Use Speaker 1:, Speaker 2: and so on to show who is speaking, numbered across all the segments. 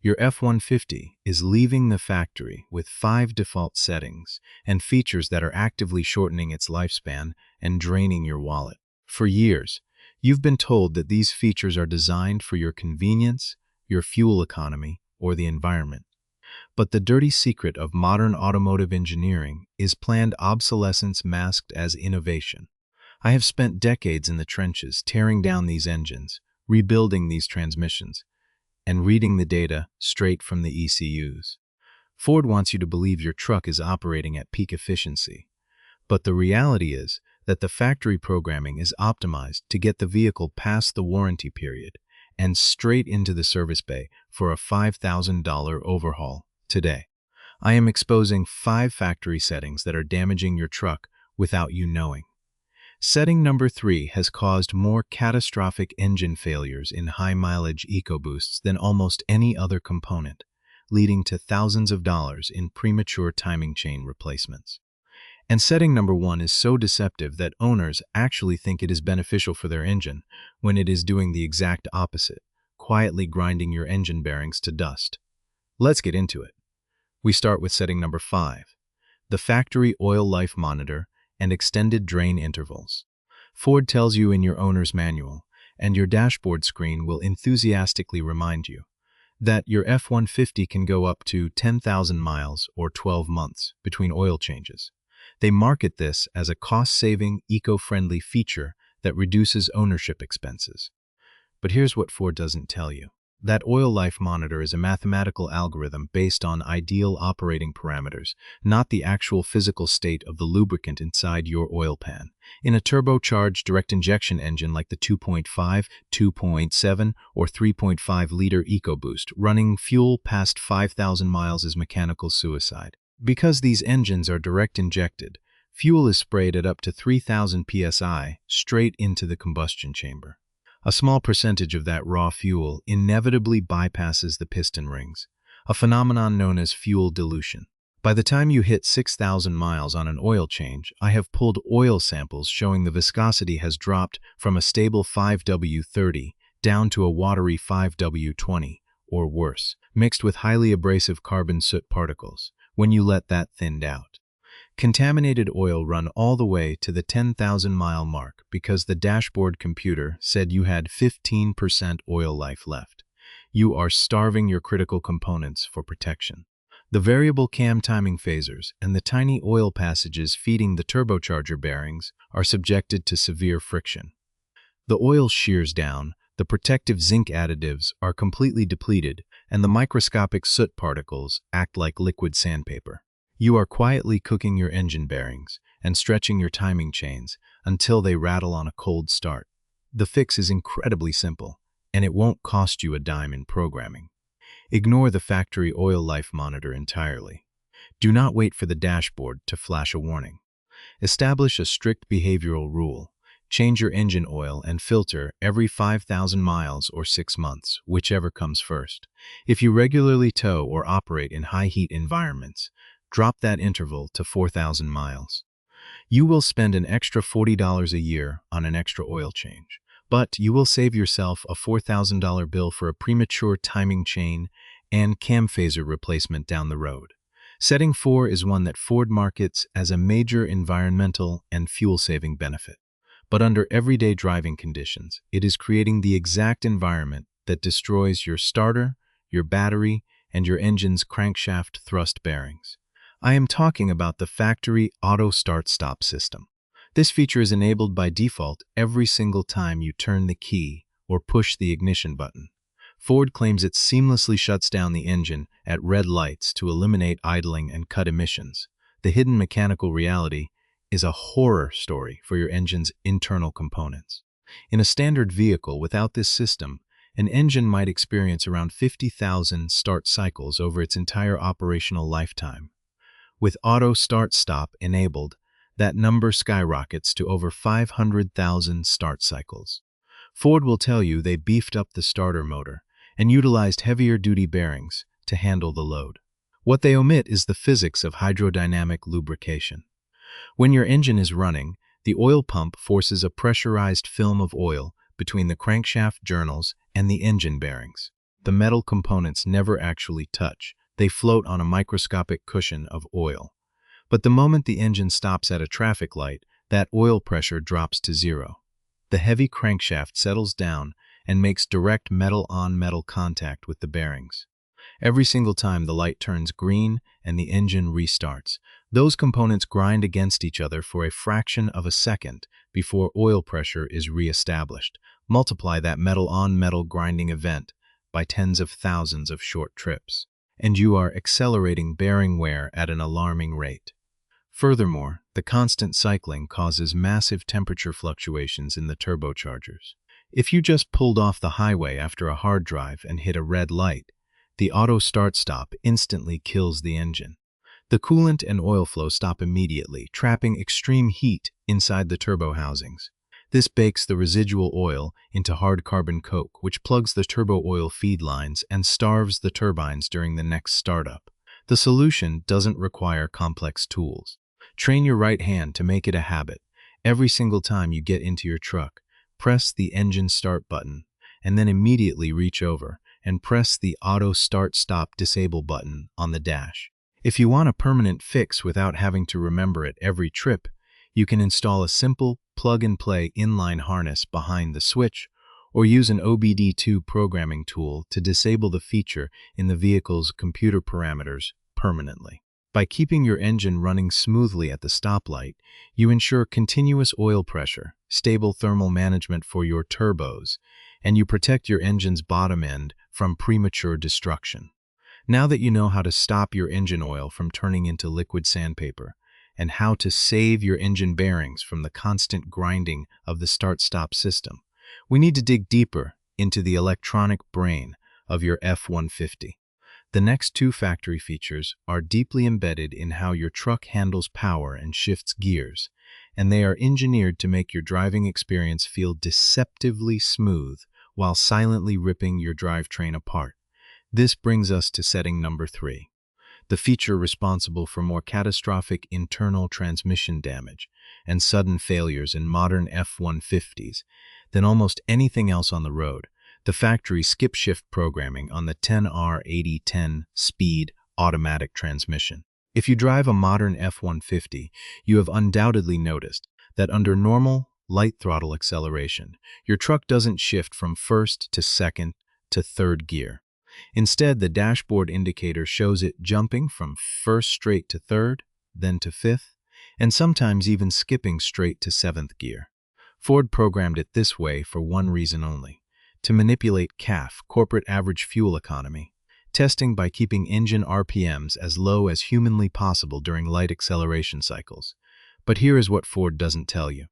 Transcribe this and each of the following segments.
Speaker 1: Your F-150 is leaving the factory with 5 default settings and features that are actively shortening its lifespan and draining your wallet. For years, you've been told that these features are designed for your convenience, your fuel economy, or the environment. But the dirty secret of modern automotive engineering is planned obsolescence masked as innovation. I have spent decades in the trenches tearing down these engines, rebuilding these transmissions, and reading the data straight from the ECUs. Ford wants you to believe your truck is operating at peak efficiency, but the reality is that the factory programming is optimized to get the vehicle past the warranty period and straight into the service bay for a $5,000 overhaul today. I am exposing 5 factory settings that are damaging your truck without you knowing. Setting number 3 has caused more catastrophic engine failures in high-mileage EcoBoosts than almost any other component, leading to thousands of dollars in premature timing chain replacements. And setting number 1 is so deceptive that owners actually think it is beneficial for their engine when it is doing the exact opposite, quietly grinding your engine bearings to dust. Let's get into it. We start with setting number 5, the factory oil life monitor and extended drain intervals. Ford tells you in your owner's manual, and your dashboard screen will enthusiastically remind you, that your F-150 can go up to 10,000 miles or 12 months between oil changes. They market this as a cost-saving, eco-friendly feature that reduces ownership expenses. But here's what Ford doesn't tell you. That oil life monitor is a mathematical algorithm based on ideal operating parameters, not the actual physical state of the lubricant inside your oil pan. In a turbocharged direct injection engine like the 2.5, 2.7, or 3.5-liter EcoBoost, running fuel past 5,000 miles is mechanical suicide. Because these engines are direct injected, fuel is sprayed at up to 3,000 psi straight into the combustion chamber. A small percentage of that raw fuel inevitably bypasses the piston rings, a phenomenon known as fuel dilution. By the time you hit 6,000 miles on an oil change, I have pulled oil samples showing the viscosity has dropped from a stable 5W30 down to a watery 5W20, or worse, mixed with highly abrasive carbon soot particles, when you let that thinned out. Contaminated oil run all the way to the 10,000-mile mark because the dashboard computer said you had 15% oil life left. You are starving your critical components for protection. The variable cam timing phasers and the tiny oil passages feeding the turbocharger bearings are subjected to severe friction. The oil shears down, the protective zinc additives are completely depleted, and the microscopic soot particles act like liquid sandpaper. You are quietly cooking your engine bearings and stretching your timing chains until they rattle on a cold start. The fix is incredibly simple, and it won't cost you a dime in programming. Ignore the factory oil life monitor entirely. Do not wait for the dashboard to flash a warning. Establish a strict behavioral rule. Change your engine oil and filter every 5,000 miles or 6 months, whichever comes first. If you regularly tow or operate in high-heat environments, drop that interval to 4,000 miles. You will spend an extra $40 a year on an extra oil change, but you will save yourself a $4,000 bill for a premature timing chain and cam phaser replacement down the road. Setting 4 is one that Ford markets as a major environmental and fuel-saving benefit. But under everyday driving conditions, it is creating the exact environment that destroys your starter, your battery, and your engine's crankshaft thrust bearings. I am talking about the factory auto start-stop system. This feature is enabled by default every single time you turn the key or push the ignition button. Ford claims it seamlessly shuts down the engine at red lights to eliminate idling and cut emissions. The hidden mechanical reality is a horror story for your engine's internal components. In a standard vehicle without this system, an engine might experience around 50,000 start cycles over its entire operational lifetime. With auto start-stop enabled, that number skyrockets to over 500,000 start cycles. Ford will tell you they beefed up the starter motor and utilized heavier-duty bearings to handle the load. What they omit is the physics of hydrodynamic lubrication. When your engine is running, the oil pump forces a pressurized film of oil between the crankshaft journals and the engine bearings. The metal components never actually touch. They float on a microscopic cushion of oil. But the moment the engine stops at a traffic light, that oil pressure drops to zero. The heavy crankshaft settles down and makes direct metal-on-metal contact with the bearings. Every single time the light turns green and the engine restarts, those components grind against each other for a fraction of a second before oil pressure is re-established. Multiply that metal-on-metal grinding event by tens of thousands of short trips, and you are accelerating bearing wear at an alarming rate. Furthermore, the constant cycling causes massive temperature fluctuations in the turbochargers. If you just pulled off the highway after a hard drive and hit a red light, the auto start-stop instantly kills the engine. The coolant and oil flow stop immediately, trapping extreme heat inside the turbo housings. This bakes the residual oil into hard carbon coke, which plugs the turbo oil feed lines and starves the turbines during the next startup. The solution doesn't require complex tools. Train your right hand to make it a habit. Every single time you get into your truck, press the engine start button, and then immediately reach over and press the auto start-stop disable button on the dash. If you want a permanent fix without having to remember it every trip, you can install a simple plug-and-play inline harness behind the switch, or use an OBD2 programming tool to disable the feature in the vehicle's computer parameters permanently. By keeping your engine running smoothly at the stoplight, you ensure continuous oil pressure, stable thermal management for your turbos, and you protect your engine's bottom end from premature destruction. Now that you know how to stop your engine oil from turning into liquid sandpaper, and how to save your engine bearings from the constant grinding of the start-stop system, we need to dig deeper into the electronic brain of your F-150. The next two factory features are deeply embedded in how your truck handles power and shifts gears, and they are engineered to make your driving experience feel deceptively smooth while silently ripping your drivetrain apart. This brings us to setting number 3, the feature responsible for more catastrophic internal transmission damage and sudden failures in modern F-150s than almost anything else on the road: the factory skip-shift programming on the 10R8010 speed automatic transmission. If you drive a modern F-150, you have undoubtedly noticed that under normal, light throttle acceleration, your truck doesn't shift from first to second to third gear. Instead, the dashboard indicator shows it jumping from first straight to third, then to fifth, and sometimes even skipping straight to seventh gear. Ford programmed it this way for one reason only: to manipulate CAF, corporate average fuel economy, testing by keeping engine RPMs as low as humanly possible during light acceleration cycles. But here is what Ford doesn't tell you.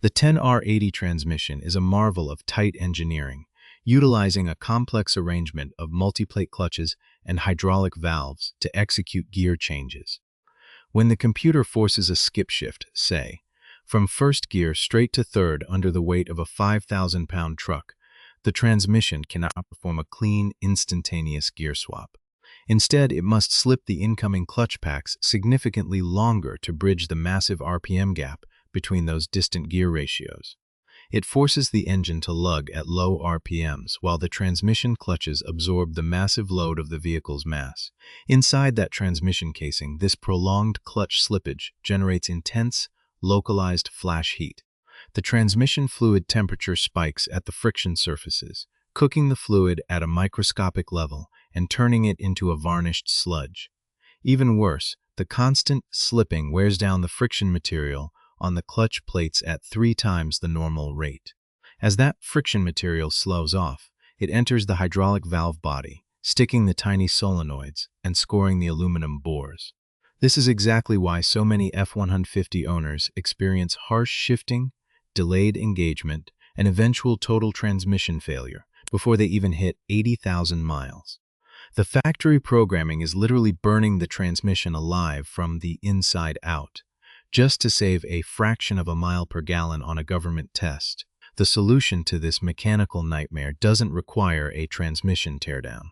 Speaker 1: The 10R80 transmission is a marvel of tight engineering, utilizing a complex arrangement of multiplate clutches and hydraulic valves to execute gear changes. When the computer forces a skip shift, say, from first gear straight to third under the weight of a 5,000-pound truck, the transmission cannot perform a clean, instantaneous gear swap. Instead, it must slip the incoming clutch packs significantly longer to bridge the massive RPM gap between those distant gear ratios. It forces the engine to lug at low RPMs while the transmission clutches absorb the massive load of the vehicle's mass. Inside that transmission casing, this prolonged clutch slippage generates intense, localized flash heat. The transmission fluid temperature spikes at the friction surfaces, cooking the fluid at a microscopic level and turning it into a varnished sludge. Even worse, the constant slipping wears down the friction material on the clutch plates at 3 times the normal rate. As that friction material slows off, it enters the hydraulic valve body, sticking the tiny solenoids and scoring the aluminum bores. This is exactly why so many F-150 owners experience harsh shifting, delayed engagement, and eventual total transmission failure before they even hit 80,000 miles. The factory programming is literally burning the transmission alive from the inside out, just to save a fraction of a mile per gallon on a government test. The solution to this mechanical nightmare doesn't require a transmission teardown.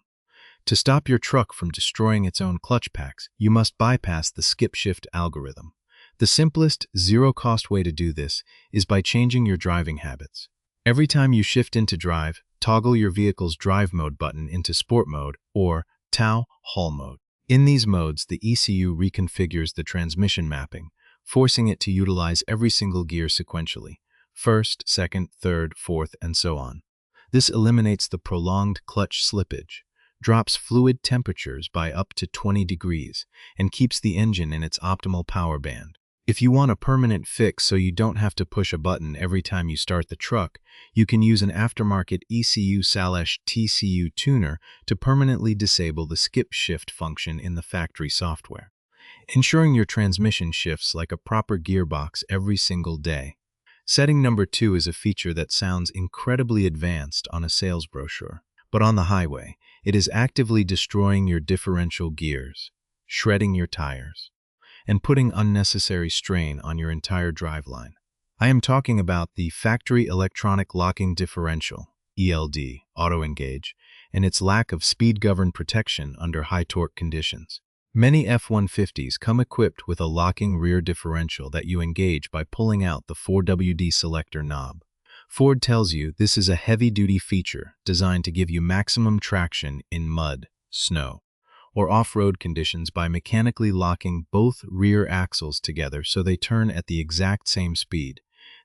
Speaker 1: To stop your truck from destroying its own clutch packs, you must bypass the skip-shift algorithm. The simplest, zero-cost way to do this is by changing your driving habits. Every time you shift into drive, toggle your vehicle's drive mode button into sport mode or TOW Haul mode. In these modes, the ECU reconfigures the transmission mapping, forcing it to utilize every single gear sequentially, first, second, third, fourth, and so on. This eliminates the prolonged clutch slippage, drops fluid temperatures by up to 20 degrees, and keeps the engine in its optimal power band. If you want a permanent fix so you don't have to push a button every time you start the truck, you can use an aftermarket ECU/TCU tuner to permanently disable the skip shift function in the factory software, ensuring your transmission shifts like a proper gearbox every single day. Setting number 2 is a feature that sounds incredibly advanced on a sales brochure, but on the highway, it is actively destroying your differential gears, shredding your tires, and putting unnecessary strain on your entire driveline. I am talking about the Factory Electronic Locking Differential, ELD, auto-engage, and its lack of speed-governed protection under high-torque conditions. Many F-150s come equipped with a locking rear differential that you engage by pulling out the 4WD selector knob. Ford tells you this is a heavy-duty feature designed to give you maximum traction in mud, snow, or off-road conditions by mechanically locking both rear axles together so they turn at the exact same speed.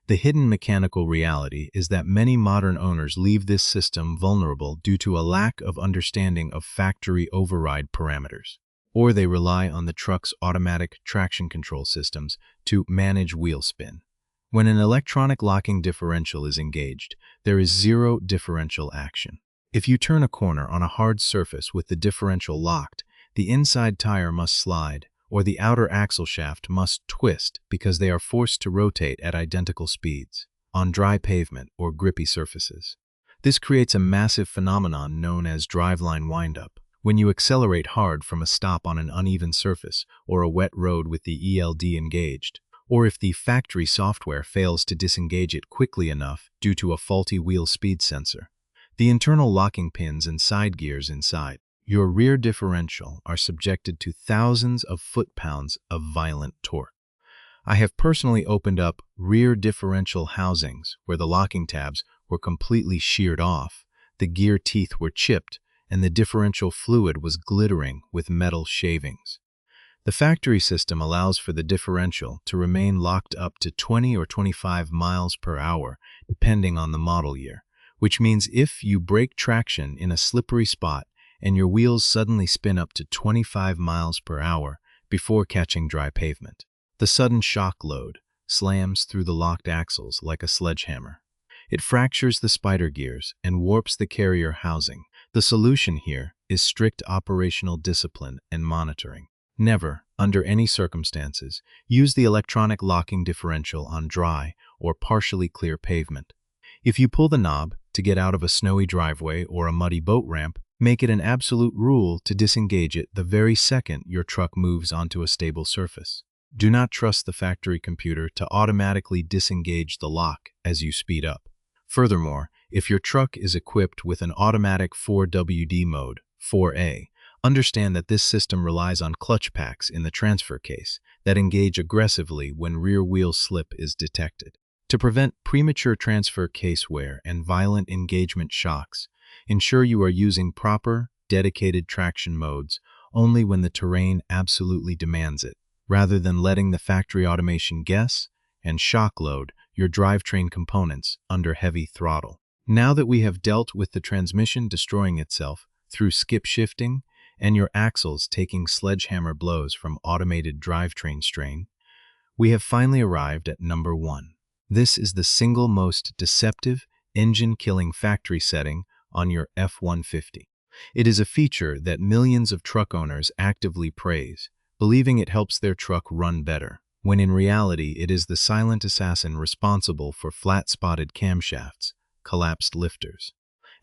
Speaker 1: The hidden mechanical reality is that many modern owners leave this system vulnerable due to a lack of understanding of factory override parameters, or they rely on the truck's automatic traction control systems to manage wheel spin. When an electronic locking differential is engaged, there is zero differential action. If you turn a corner on a hard surface with the differential locked, the inside tire must slide, or the outer axle shaft must twist because they are forced to rotate at identical speeds on dry pavement or grippy surfaces. This creates a massive phenomenon known as driveline windup. When you accelerate hard from a stop on an uneven surface or a wet road with the ELD engaged, or if the factory software fails to disengage it quickly enough due to a faulty wheel speed sensor, the internal locking pins and side gears inside your rear differential are subjected to thousands of foot-pounds of violent torque. I have personally opened up rear differential housings where the locking tabs were completely sheared off, the gear teeth were chipped, and the differential fluid was glittering with metal shavings. The factory system allows for the differential to remain locked up to 20 or 25 miles per hour, depending on the model year, which means if you break traction in a slippery spot and your wheels suddenly spin up to 25 miles per hour before catching dry pavement, the sudden shock load slams through the locked axles like a sledgehammer. It fractures the spider gears and warps the carrier housing. The solution here is strict operational discipline and monitoring. Never, under any circumstances, use the electronic locking differential on dry or partially clear pavement. If you pull the knob to get out of a snowy driveway or a muddy boat ramp, make it an absolute rule to disengage it the very second your truck moves onto a stable surface. Do not trust the factory computer to automatically disengage the lock as you speed up. Furthermore, if your truck is equipped with an automatic 4WD mode, 4A, understand that this system relies on clutch packs in the transfer case that engage aggressively when rear wheel slip is detected. To prevent premature transfer case wear and violent engagement shocks, ensure you are using proper, dedicated traction modes only when the terrain absolutely demands it, rather than letting the factory automation guess and shock load your drivetrain components under heavy throttle. Now that we have dealt with the transmission destroying itself through skip shifting and your axles taking sledgehammer blows from automated drivetrain strain, we have finally arrived at number 1. This is the single most deceptive, engine-killing factory setting on your F-150. It is a feature that millions of truck owners actively praise, believing it helps their truck run better, when in reality it is the silent assassin responsible for flat-spotted camshafts, collapsed lifters,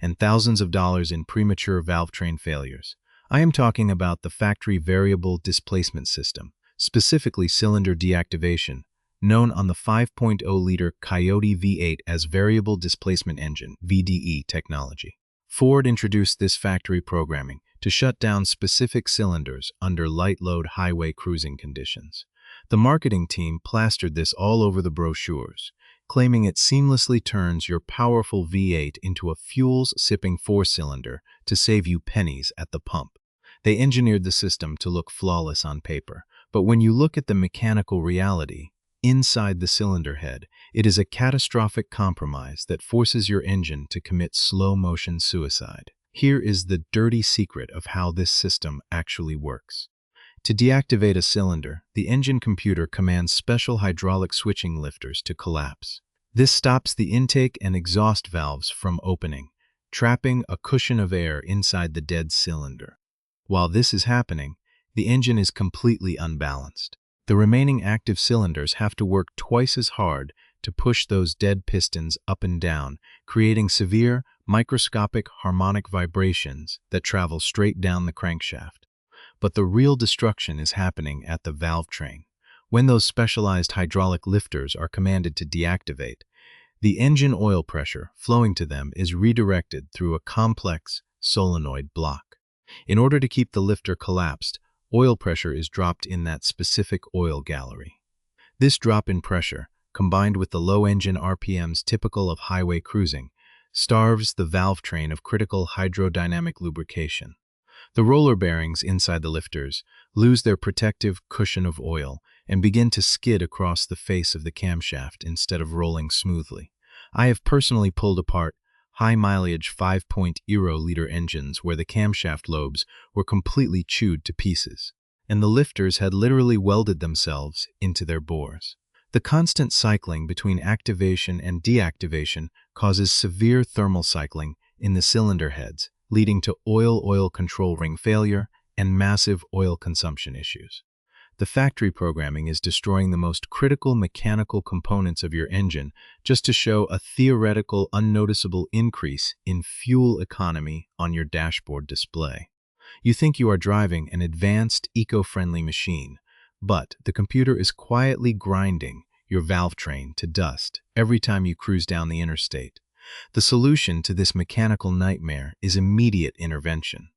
Speaker 1: and thousands of dollars in premature valve train failures. I am talking about the factory variable displacement system, specifically cylinder deactivation, known on the 5.0-liter Coyote V8 as Variable Displacement Engine (VDE) technology. Ford introduced this factory programming to shut down specific cylinders under light-load highway cruising conditions. The marketing team plastered this all over the brochures, claiming it seamlessly turns your powerful V8 into a fuel-sipping four-cylinder to save you pennies at the pump. They engineered the system to look flawless on paper, but when you look at the mechanical reality inside the cylinder head, it is a catastrophic compromise that forces your engine to commit slow-motion suicide. Here is the dirty secret of how this system actually works. To deactivate a cylinder, the engine computer commands special hydraulic switching lifters to collapse. This stops the intake and exhaust valves from opening, trapping a cushion of air inside the dead cylinder. While this is happening, the engine is completely unbalanced. The remaining active cylinders have to work twice as hard to push those dead pistons up and down, creating severe, microscopic harmonic vibrations that travel straight down the crankshaft. But the real destruction is happening at the valve train. When those specialized hydraulic lifters are commanded to deactivate, the engine oil pressure flowing to them is redirected through a complex solenoid block. In order to keep the lifter collapsed, oil pressure is dropped in that specific oil gallery. This drop in pressure, combined with the low engine RPMs typical of highway cruising, starves the valve train of critical hydrodynamic lubrication. The roller bearings inside the lifters lose their protective cushion of oil and begin to skid across the face of the camshaft instead of rolling smoothly. I have personally pulled apart high-mileage 5.0-liter engines where the camshaft lobes were completely chewed to pieces, and the lifters had literally welded themselves into their bores. The constant cycling between activation and deactivation causes severe thermal cycling in the cylinder heads, leading to oil control ring failure and massive oil consumption issues. The factory programming is destroying the most critical mechanical components of your engine just to show a theoretical, unnoticeable increase in fuel economy on your dashboard display. You think you are driving an advanced, eco-friendly machine, but the computer is quietly grinding your valve train to dust every time you cruise down the interstate. The solution to this mechanical nightmare is immediate intervention.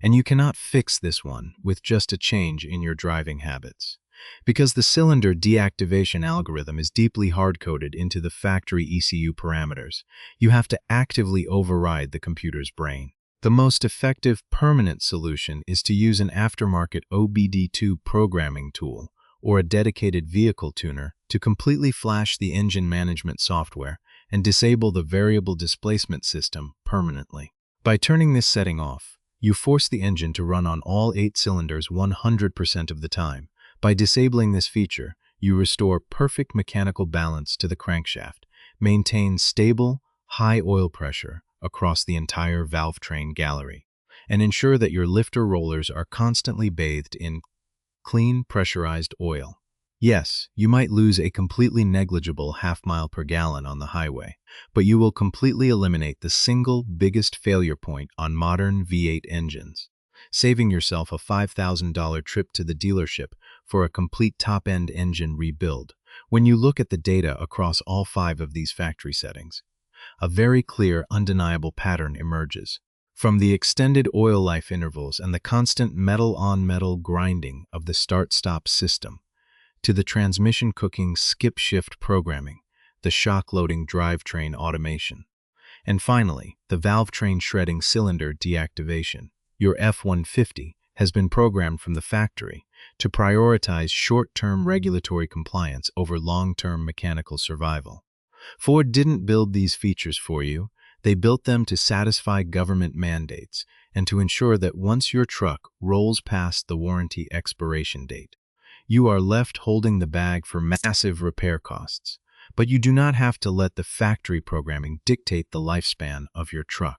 Speaker 1: And you cannot fix this one with just a change in your driving habits. Because the cylinder deactivation algorithm is deeply hard-coded into the factory ECU parameters, you have to actively override the computer's brain. The most effective permanent solution is to use an aftermarket OBD2 programming tool or a dedicated vehicle tuner to completely flash the engine management software and disable the variable displacement system permanently. By turning this setting off, you force the engine to run on all 8 cylinders 100% of the time. By disabling this feature, you restore perfect mechanical balance to the crankshaft, maintain stable, high oil pressure across the entire valve train gallery, and ensure that your lifter rollers are constantly bathed in clean, pressurized oil. Yes, you might lose a completely negligible half-mile per gallon on the highway, but you will completely eliminate the single biggest failure point on modern V8 engines, saving yourself a $5,000 trip to the dealership for a complete top-end engine rebuild. When you look at the data across all 5 of these factory settings, a very clear, undeniable pattern emerges. From the extended oil life intervals and the constant metal-on-metal grinding of the start-stop system, to the transmission cooking skip-shift programming, the shock-loading drivetrain automation, and finally, the valve train shredding cylinder deactivation, your F-150 has been programmed from the factory to prioritize short-term regulatory compliance over long-term mechanical survival. Ford didn't build these features for you. They built them to satisfy government mandates and to ensure that once your truck rolls past the warranty expiration date, you are left holding the bag for massive repair costs. But you do not have to let the factory programming dictate the lifespan of your truck.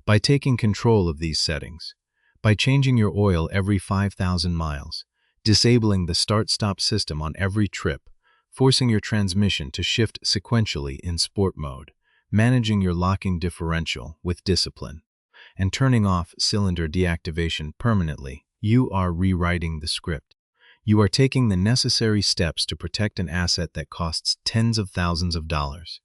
Speaker 1: By taking control of these settings, by changing your oil every 5,000 miles, disabling the start-stop system on every trip, forcing your transmission to shift sequentially in sport mode, managing your locking differential with discipline, and turning off cylinder deactivation permanently, you are rewriting the script. You are taking the necessary steps to protect an asset that costs tens of thousands of dollars.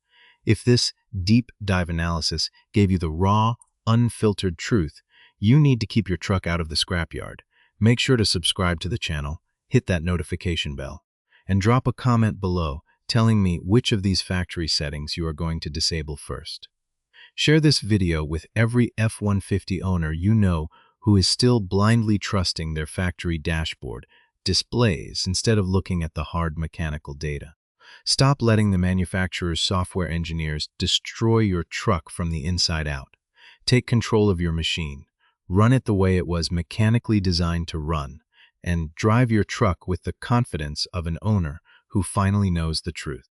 Speaker 1: If this deep dive analysis gave you the raw, unfiltered truth, you need to keep your truck out of the scrapyard. Make sure to subscribe to the channel, hit that notification bell, and drop a comment below telling me which of these factory settings you are going to disable first. Share this video with every F-150 owner you know who is still blindly trusting their factory dashboard displays instead of looking at the hard mechanical data. Stop letting the manufacturer's software engineers destroy your truck from the inside out. Take control of your machine, run it the way it was mechanically designed to run, and drive your truck with the confidence of an owner who finally knows the truth.